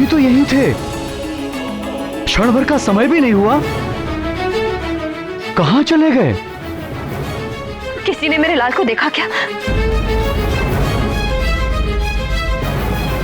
अभी तो यहीं थे, क्षण भर का समय भी नहीं हुआ, कहां चले गए? किसी ने मेरे लाल को देखा क्या?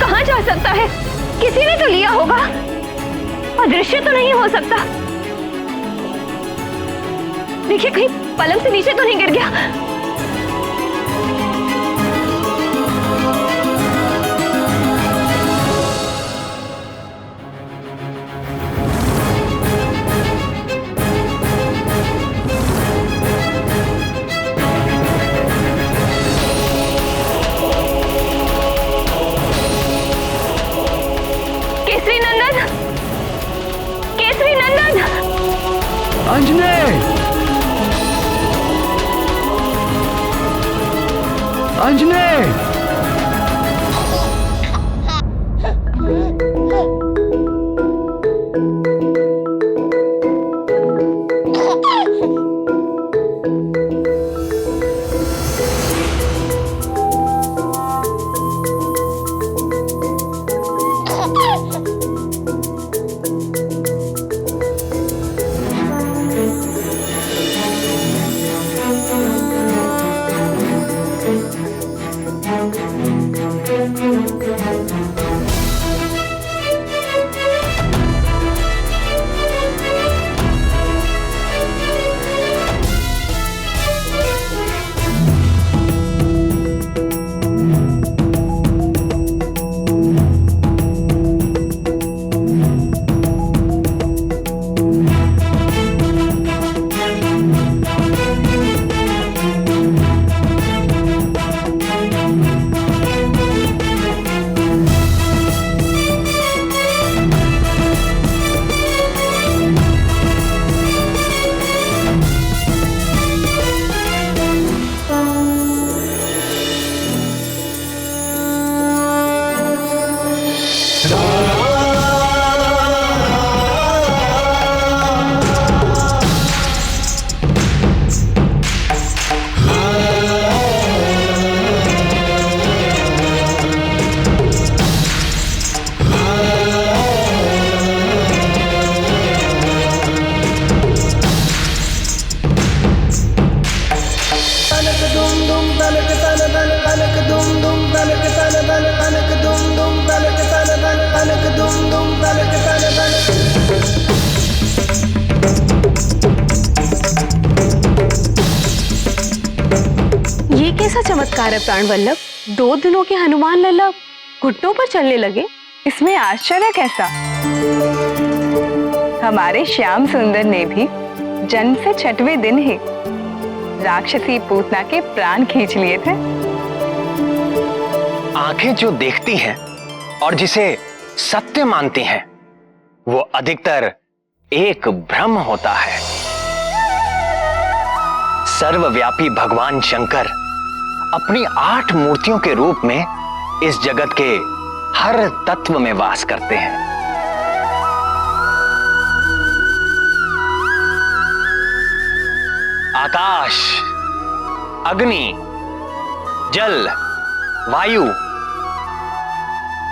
कहां जा सकता है? किसी ने तो लिया होगा, अदृश्य तो नहीं हो सकता। देखिए कहीं पलंग से नीचे तो नहीं गिर गया। केसरी नंदन, केसरी नंदन, अंजने, अंजने, ये कैसा चमत्कार है प्राण वल्लभ? 2 दिनों के हनुमान लल्ला घुटनों पर चलने लगे। इसमें आश्चर्य कैसा? हमारे श्याम सुंदर ने भी जन्म से 6वें दिन ही राक्षसी पूतना के प्राण खींच लिए थे। आंखें जो देखती हैं और जिसे सत्य मानती हैं, वो अधिकतर एक भ्रम होता है। सर्वव्यापी भगवान शंकर अपनी 8 मूर्तियों के रूप में इस जगत के हर तत्व में वास करते हैं। आकाश, अग्नि, जल, वायु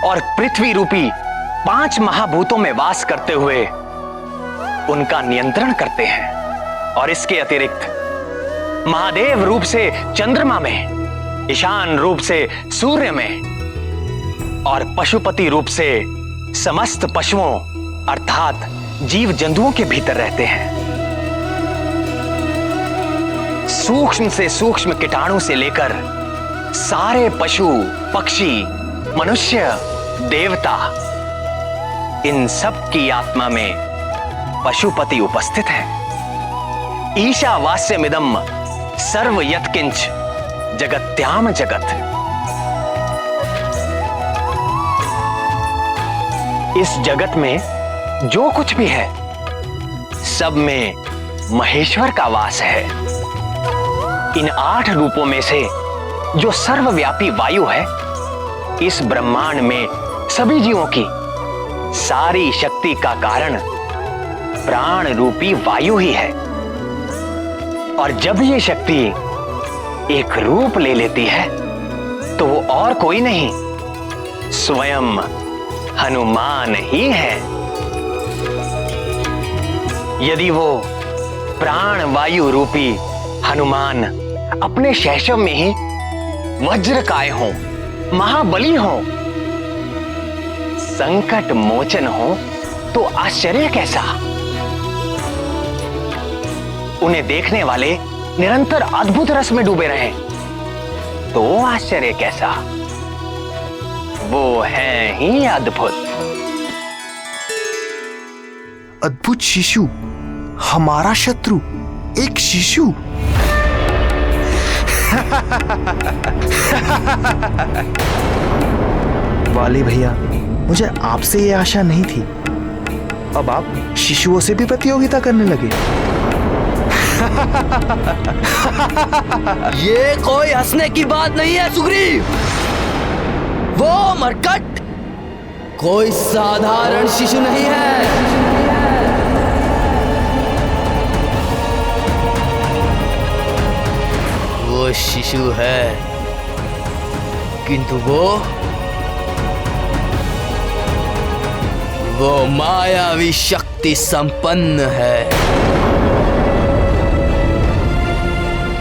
और पृथ्वी रूपी 5 महाभूतों में वास करते हुए उनका नियंत्रण करते हैं। और इसके अतिरिक्त महादेव रूप से चंद्रमा में, ईशान रूप से सूर्य में और पशुपति रूप से समस्त पशुओं अर्थात जीव जंतुओं के भीतर रहते हैं। सूक्ष्म से सूक्ष्म कीटाणु से लेकर सारे पशु, पक्षी, मनुष्य, देवता, इन सब की आत्मा में पशुपति उपस्थित है। ईशावास्यमिदं सर्व यत्किंच जगत्याम जगत। इस जगत में जो कुछ भी है, सब में महेश्वर का वास है। इन 8 रूपों में से जो सर्वव्यापी वायु है, इस ब्रह्मांड में सभी जीवों की सारी शक्ति का कारण प्राण रूपी वायु ही है। और जब ये शक्ति एक रूप ले लेती है, तो वो और कोई नहीं, स्वयं हनुमान ही है। यदि वो प्राण वायु रूपी हनुमान अपने शैशव में ही वज्रकाय हो, महाबली हो, संकट मोचन हो, तो आश्चर्य कैसा। उन्हें देखने वाले निरंतर अद्भुत रस में डूबे रहे, तो आश्चर्य कैसा। वो है ही अद्भुत। अद्भुत शिशु, हमारा शत्रु, एक शिशु। वाली भैया, मुझे आपसे ये आशा नहीं थी। अब आप शिशुओं से भी प्रतियोगिता करने लगे। ये कोई हंसने की बात नहीं है सुग्रीव। वो मरकट कोई साधारण शिशु नहीं है। वो शिशु है, किंतु वो मायावी शक्ति संपन्न है।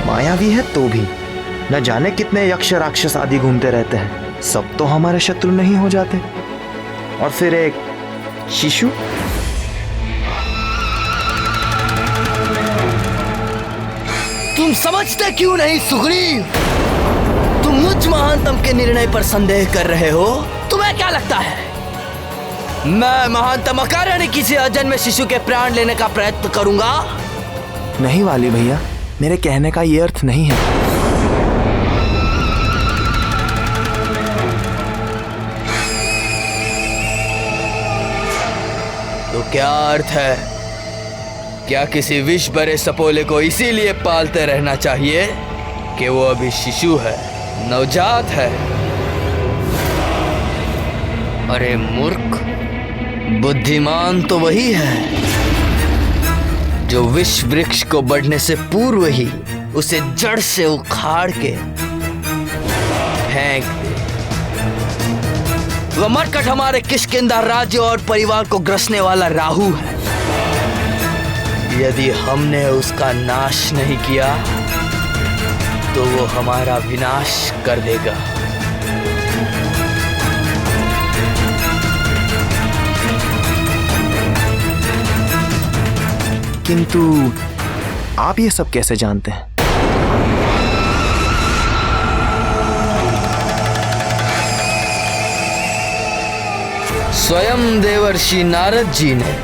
मायावी है तो भी न जाने कितने यक्ष राक्षस आदि घूमते रहते हैं, सब तो हमारे शत्रु नहीं हो जाते। और फिर एक शिशु। तुम समझते क्यों नहीं सुग्रीव? तुम मुझ महानतम के निर्णय पर संदेह कर रहे हो। तुम्हें क्या लगता है मैं महानतम अकारण किसी अजन्मे शिशु के प्राण लेने का प्रयत्न करूंगा? नहीं वाली भैया, मेरे कहने का ये अर्थ नहीं है। तो क्या अर्थ है? क्या किसी विष भरे सपोले को इसीलिए पालते रहना चाहिए कि वो अभी शिशु है, नवजात है? अरे मूर्ख, बुद्धिमान तो वही है जो विष वृक्ष को बढ़ने से पूर्व ही उसे जड़ से उखाड़ के फेंक दे। वह मरकट हमारे किष्किंधा राज्य और परिवार को ग्रसने वाला राहु है। यदि हमने उसका नाश नहीं किया तो वो हमारा विनाश कर देगा। किंतु आप ये सब कैसे जानते हैं? स्वयं देवर्षि नारद जी ने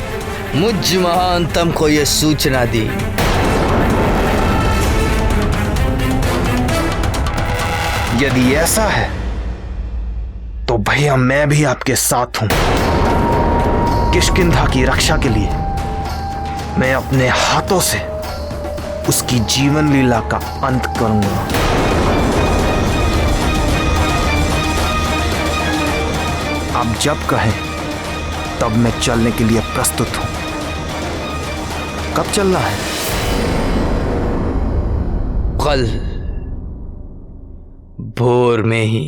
मुझ महानतम को यह सूचना दी। यदि ऐसा है तो भैया मैं भी आपके साथ हूं। किष्किंधा की रक्षा के लिए मैं अपने हाथों से उसकी जीवन लीला का अंत करूंगा। आप जब कहें तब मैं चलने के लिए प्रस्तुत हूं। कब चलना है? कल भोर में ही।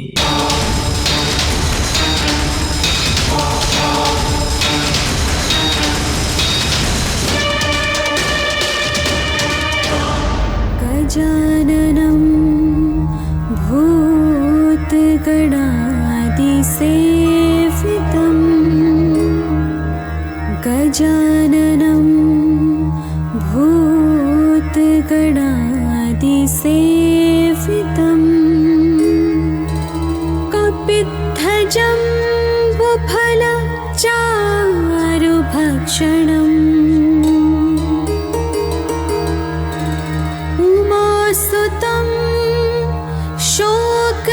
गजाननं भूतगणादिसेवितं गजाननं भूतगणादिसेवितं कपित्थजम्बुफलचारुभक्षणम् उमासुतं शोकविनाशकारकम्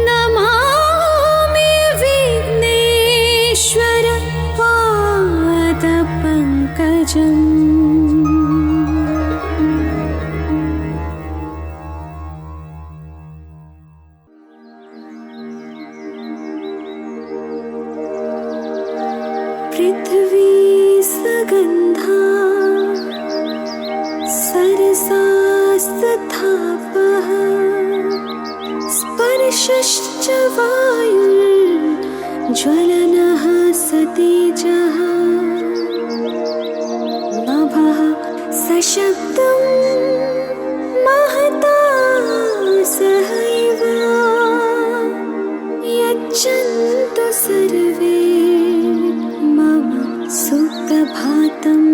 नमामि विघ्नेश्वर पादपङ्कजम्। पृथ्वी सगन्धा सरसास्तथापः आशिश्च वायुर्ज्वलनः सतेजः नभः सशब्दं महता सहैव यच्छन्तु सर्वे मम सुप्रभातम्।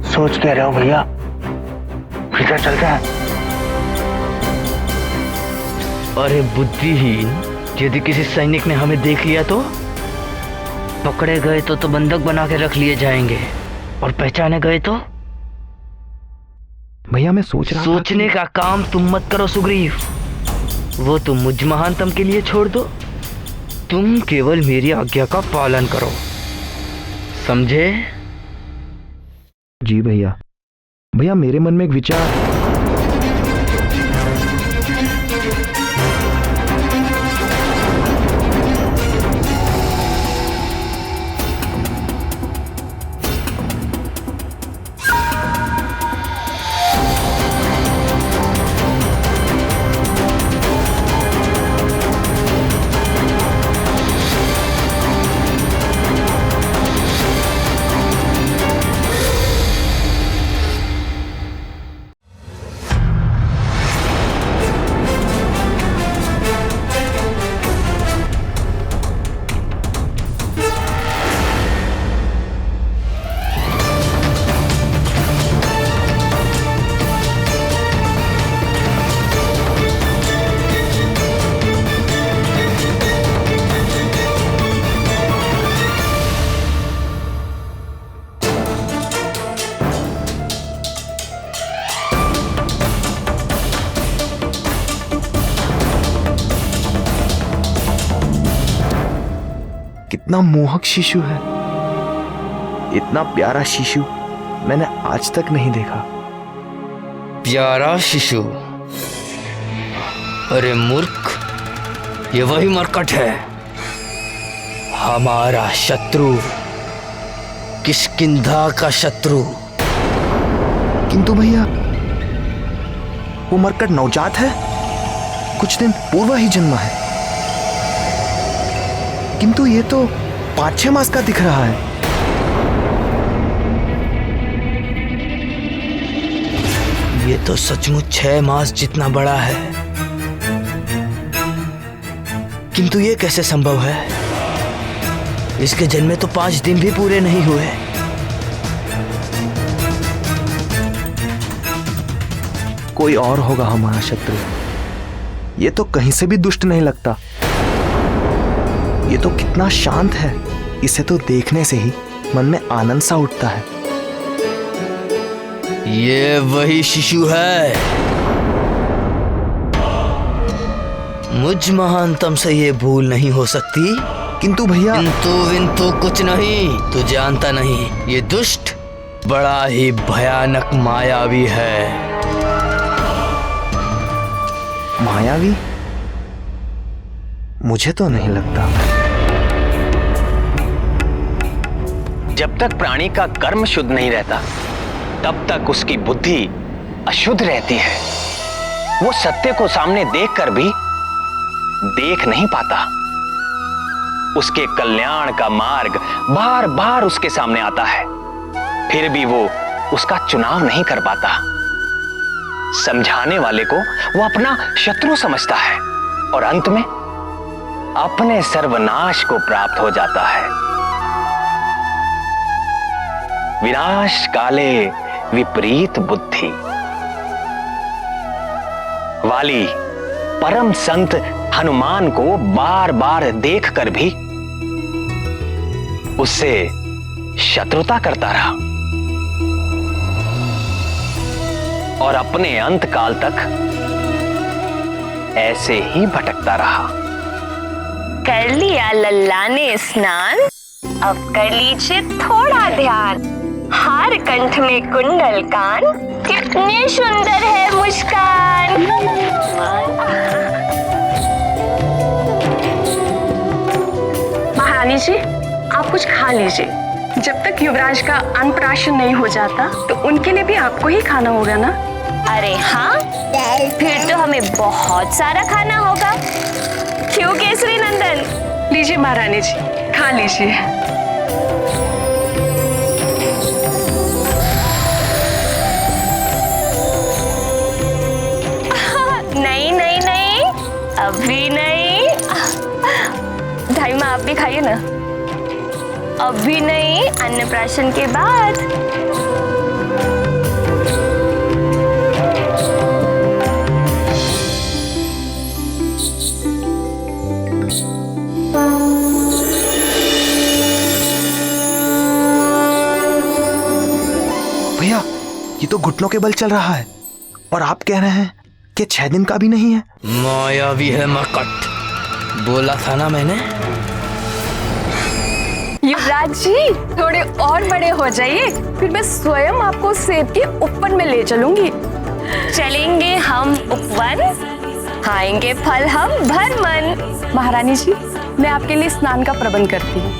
सोच कह रहे हो भैया, फिकर चलता है। अरे बुद्धिहीन, यदि किसी सैनिक ने हमें देख लिया तो पकड़े गए तो बंधक बना के रख लिए जाएंगे, और पहचाने गए तो? भैया मैं सोच रहा था सोचने का काम तुम मत करो सुग्रीव, वो तुम मुझ महानतम के लिए छोड़ दो। तुम केवल मेरी आज्ञा का पालन करो, समझे? जी भैया। भैया मेरे मन में एक विचार। कितना मोहक शिशु है, इतना प्यारा शिशु मैंने आज तक नहीं देखा। प्यारा शिशु? अरे मूर्ख, ये वही मरकट है, हमारा शत्रु, किष्किंधा का शत्रु। किंतु भैया वो मरकट नवजात है, कुछ दिन पूर्व ही जन्मा है, किंतु ये तो 5-6 मास का दिख रहा है। ये तो सचमुच 6 मास जितना बड़ा है, किंतु ये कैसे संभव है? इसके जन्मे तो 5 दिन भी पूरे नहीं हुए। कोई और होगा हमारा शत्रु, ये तो कहीं से भी दुष्ट नहीं लगता। ये तो कितना शांत है, इसे तो देखने से ही मन में आनंद सा उठता है। ये वही शिशु है, मुझ महानतम से ये भूल नहीं हो सकती। किंतु भैया किंतु कुछ नहीं, तू जानता नहीं, ये दुष्ट बड़ा ही भयानक मायावी है। मायावी? मुझे तो नहीं लगता। जब तक प्राणी का कर्म शुद्ध नहीं रहता, तब तक उसकी बुद्धि अशुद्ध रहती है। वो सत्य को सामने देखकर भी देख नहीं पाता। उसके कल्याण का मार्ग बार बार उसके सामने आता है, फिर भी वो उसका चुनाव नहीं कर पाता। समझाने वाले को वो अपना शत्रु समझता है और अंत में अपने सर्वनाश को प्राप्त हो जाता है। विनाश काले विपरीत बुद्धि। वाली परम संत हनुमान को बार बार देखकर भी उससे शत्रुता करता रहा और अपने अंत काल तक ऐसे ही भटकता रहा। कर लिया लल्ला ने स्नान, अब कर लीजिए थोड़ा ध्यान। हार कंठ में कुंडल कान, कितनी सुंदर है मुस्कान। महारानी जी, आप कुछ खा लीजिए। जब तक युवराज का अन्नप्राशन नहीं हो जाता तो उनके लिए भी आपको ही खाना होगा ना। अरे हाँ, फिर तो हमें बहुत सारा खाना होगा। क्यों केसरी नंदन? लीजिए महारानी जी, खा लीजिए। नहीं नहीं नहीं, अभी नहीं। ढाई माँ, आप भी खाइए ना। अभी नहीं, अन्नप्राशन के बाद। भैया, ये तो घुटनों के बल चल रहा है और आप कह रहे हैं कि 6 दिन का भी नहीं है। मायावी है मरकट, बोला था ना मैंने। युवराज जी, थोड़े और बड़े हो जाइए, फिर मैं स्वयं आपको सेब के ऊपर में ले चलूंगी। चलेंगे हम उपवन, खाएंगे फल हम भर मन। महारानी जी, मैं आपके लिए स्नान का प्रबंध करती हूँ।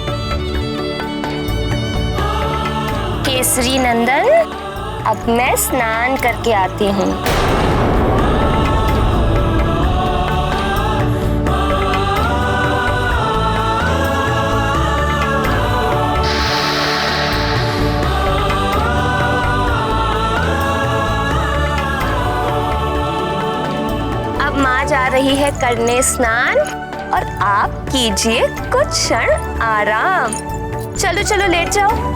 केसरी नंदन, अब मैं स्नान करके आती हूँ। अब माँ जा रही है करने स्नान और आप कीजिए कुछ क्षण आराम। चलो चलो, लेट जाओ।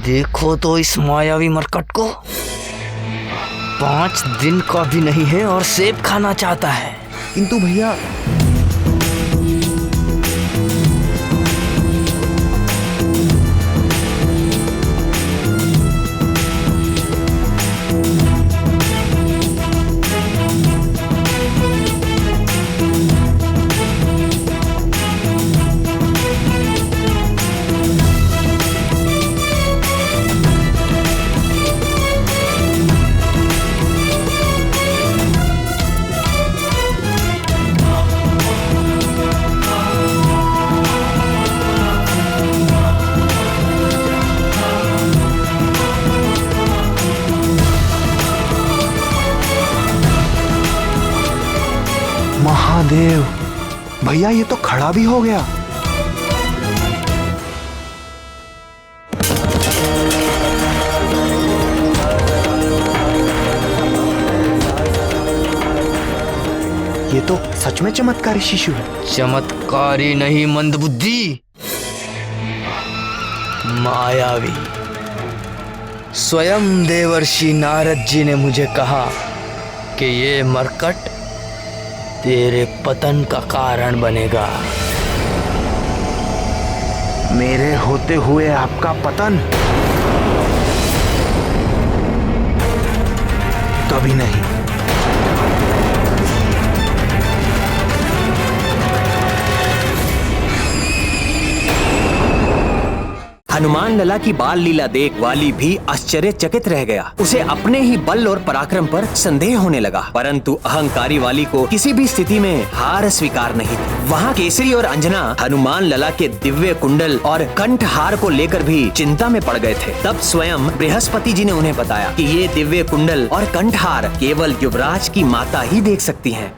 देखो तो इस मायावी मरकट को, 5 दिन का भी नहीं है और सेब खाना चाहता है। किंतु भैया, महादेव, भैया ये तो खड़ा भी हो गया। ये तो सच में चमत्कारी शिशु है। चमत्कारी नहीं, मंदबुद्धि, मायावी। स्वयं देवर्षि नारद जी ने मुझे कहा कि ये मरकट तेरे पतन का कारण बनेगा। मेरे होते हुए आपका पतन? कभी नहीं। हनुमान लला की बाल लीला देख वाली भी आश्चर्यचकित रह गया। उसे अपने ही बल और पराक्रम पर संदेह होने लगा, परंतु अहंकारी वाली को किसी भी स्थिति में हार स्वीकार नहीं थी। वहाँ केसरी और अंजना हनुमान लला के दिव्य कुंडल और कंठहार को लेकर भी चिंता में पड़ गए थे। तब स्वयं बृहस्पति जी ने उन्हें बताया कि ये दिव्य कुंडल और कंठहार केवल युवराज की माता ही देख सकती हैं।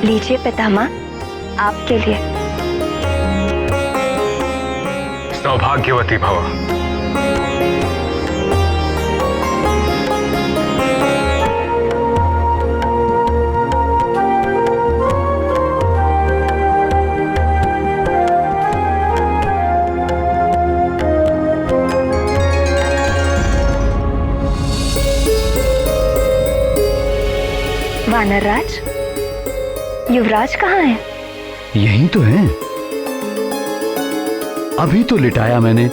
लीजिए पितामह, आपके लिए। सौभाग्यवती भव। वानरराज, युवराज कहाँ है? यही तो है। अभी तो लिटाया मैंने